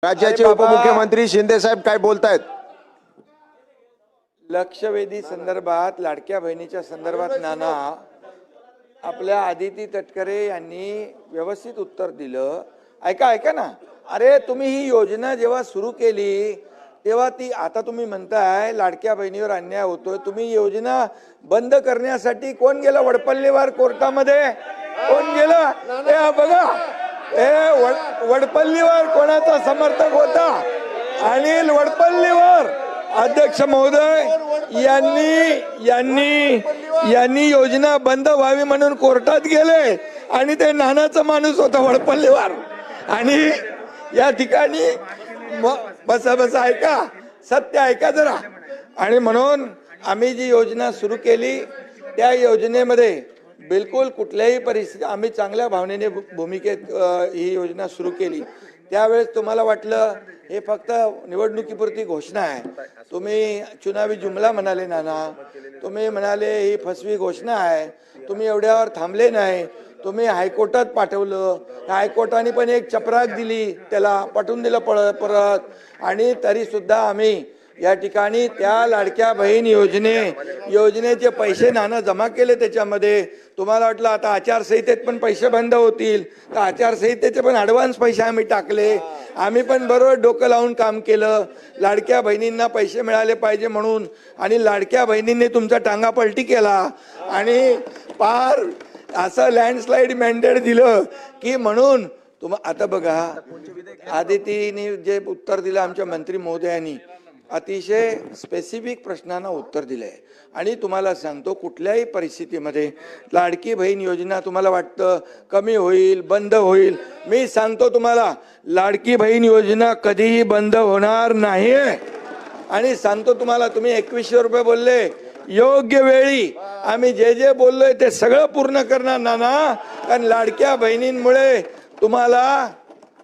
राज्याचे उपमुख्यमंत्री शिंदे साहेब काय बोलतायत? लक्षवेधी संदर्भात लाडक्या बहिणीच्या संदर्भात नाना आपल्या आदिती तटकरे यांनी व्यवस्थित उत्तर दिलं. ऐका ऐका ना, अरे तुम्ही ही योजना जेव्हा सुरू केली तेव्हा ती आता तुम्ही म्हणताय लाडक्या बहिणीवर अन्याय होतोय. तुम्ही योजना बंद करण्यासाठी कोण गेलं वडपल्लीवर कोर्टामध्ये? कोण गेलं? हे बघा, वडपल्लीवर कोणाचा समर्थक होता? अनिल वडपल्लीवर अध्यक्ष महोदय यांनी योजना बंद व्हावी म्हणून कोर्टात गेले आणि ते नानाचा माणूस होता वडपल्लीवर. आणि या ठिकाणी बसा ऐका, सत्य ऐका जरा. आणि म्हणून आम्ही जी योजना सुरू केली त्या योजनेमध्ये बिलकुल कुठल्याही परिस्थिती आम्ही चांगल्या भावनेने भूमिकेत ही योजना सुरू केली. त्यावेळेस तुम्हाला वाटलं हे फक्त निवडणुकीपुरती घोषणा आहे. तुम्ही चुनावी जुमला म्हणाले नाना, तुम्ही म्हणाले ही फसवी घोषणा आहे. तुम्ही एवढ्यावर थांबले नाही, तुम्ही हायकोर्टात पाठवलं. हायकोर्टाने पण एक चपराक दिली, त्याला पाठवून दिलं परत. आणि तरी सुद्धा आम्ही या ठिकाणी त्या लाडक्या बहीण योजनेचे पैसे नाना जमा केले. त्याच्यामध्ये तुम्हाला वाटलं आता आचारसंहितेत पण पैसे बंद होतील, तर आचारसंहितेचे पण ॲडव्हान्स पैसे आम्ही टाकले. आम्ही पण बरोबर डोकं लावून काम केलं, लाडक्या बहिणींना पैसे मिळाले पाहिजे म्हणून. आणि लाडक्या बहिणींनी तुमचा टांगा पलटी केला आणि पार असं लँडस्लाईड मॅन्डेट दिलं की म्हणून आता बघा, आदितीने जे उत्तर दिलं आमच्या मंत्री महोदयांनी अतिशय स्पेसिफिक प्रश्नांना उत्तर दिलंय. आणि तुम्हाला सांगतो कुठल्याही परिस्थितीमध्ये लाडकी बहीण योजना तुम्हाला वाटतं कमी होईल, बंद होईल, मी सांगतो तुम्हाला लाडकी बहीण योजना कधीही बंद होणार नाही. आणि सांगतो तुम्हाला, तुम्ही 2100 रुपये बोलले, योग्य वेळी आम्ही जे जे बोललोय ते सगळं पूर्ण करणार नाना. कारण लाडक्या बहिणींमुळे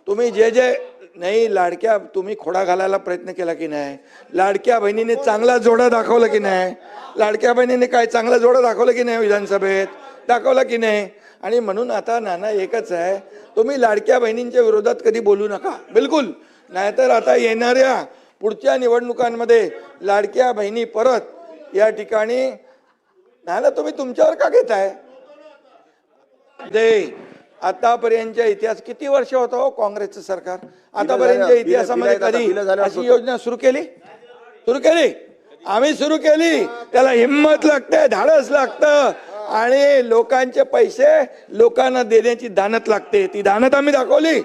तुम्ही जे नाही लाडक्या तुम्ही खोडा घालायला प्रयत्न केला की नाही? लाडक्या बहिणीने चांगला जोडा दाखवला की नाही? लाडक्या बहिणीने काय चांगला जोडा दाखवला की नाही? विधानसभेत दाखवला की नाही? आणि म्हणून आता नाना एकच आहे, तुम्ही लाडक्या बहिणींच्या विरोधात कधी बोलू नका, बिलकुल. नाहीतर आता येणाऱ्या पुढच्या निवडणुकांमध्ये लाडक्या बहिणी परत या ठिकाणी नाना तुम्ही तुमच्यावर का घेताय? आतापर्यंतच्या इतिहास किती वर्ष होतं हो काँग्रेसचं सरकार? आतापर्यंतच्या इतिहासामध्ये कधी अशी योजना सुरू केली? आम्ही सुरू केली. त्याला हिंमत लागते, धाडस लागतं आणि लोकांचे पैसे लोकांना देण्याची दानत लागते. ती दानत आम्ही दाखवली.